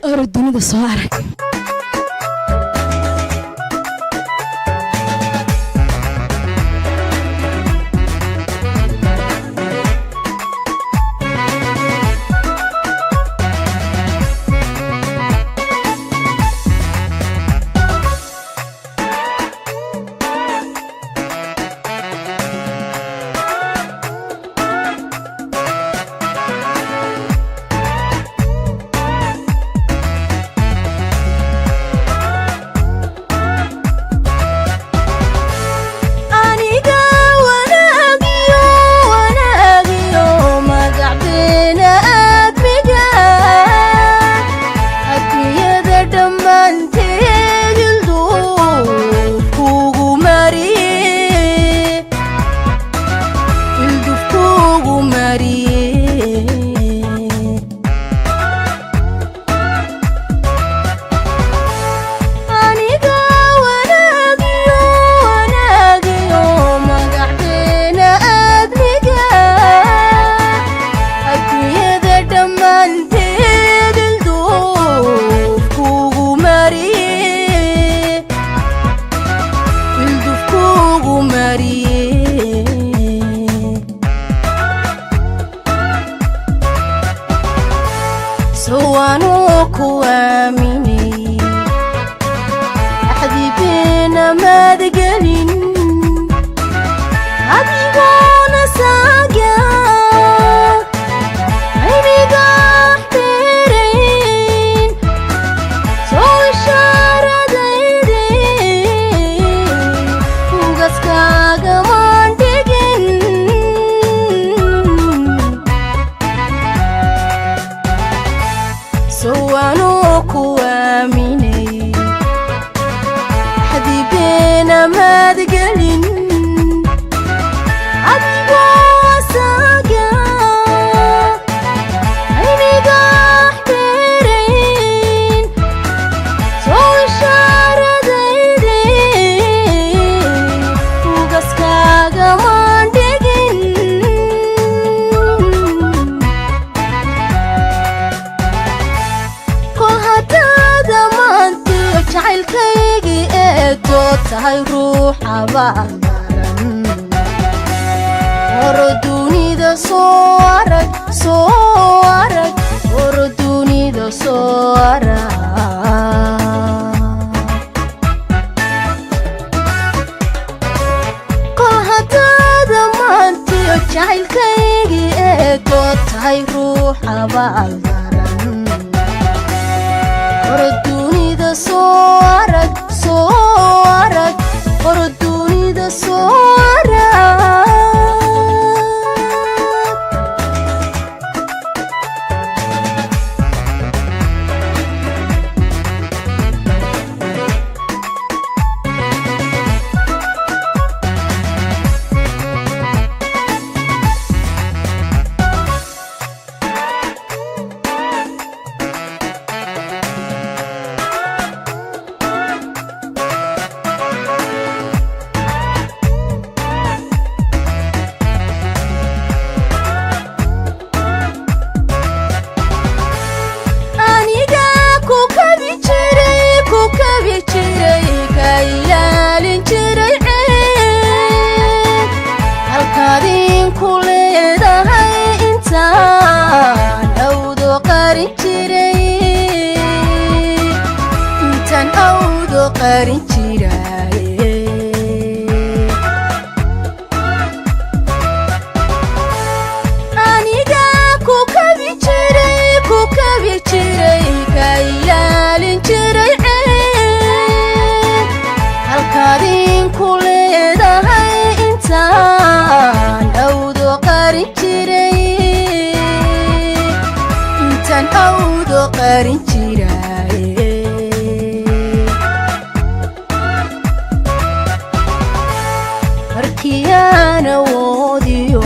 أردني صوارك سوانو كواميني أحدي بينا ما دقلين هذي وانا ساقا عيني قاح بيرين سو إشارة دايدين وقسكا قمان دقين سوانو كواميني حدي بينا ما دقلين عدي واساقا عيني قاح بيرين سو إشارة دايدين وقسكا قمان دقين jacaylkaygii eedoo tahay ruuxa baqaran horo dunida soo arag horo dunida soo arag kol haddaada maantiyo jacaylkaygii eedoo tahay ruuxa baqaran horo dunida soo arag horo dunida soo arag qarin jiraaye aniga ku kabi jiray ka ilaalin jiray halkaadin ku leedahay intaan awdo qarin jiray intaan awdo qarin jiraaye markiyaana woodiyo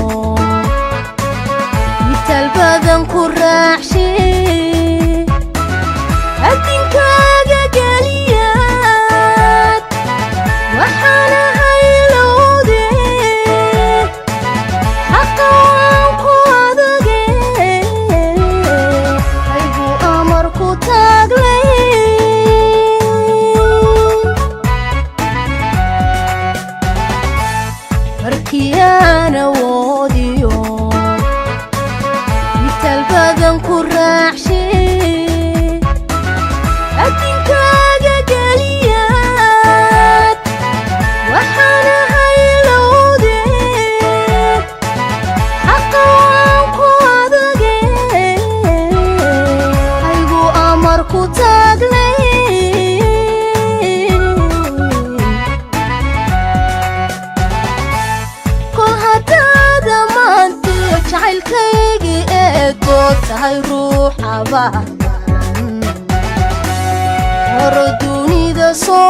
mital badan ku raaxshay adinkaaga geliyaad waxaana haylowde xaqa waan ku adage haygu amar ku ku taagnay kol haddaada maantiyo jacaylkaygii eegood tahay ruux abaalmaran horo dunida soo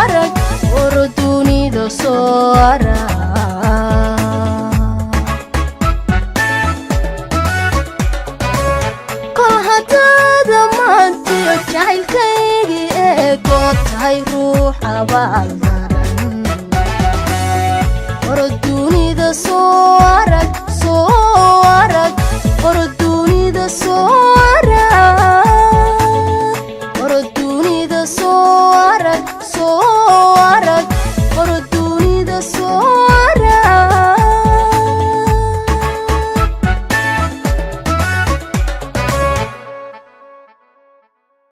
arag horo dunida soo arag jacaylkaygii eegood tahay ruux abaalmaran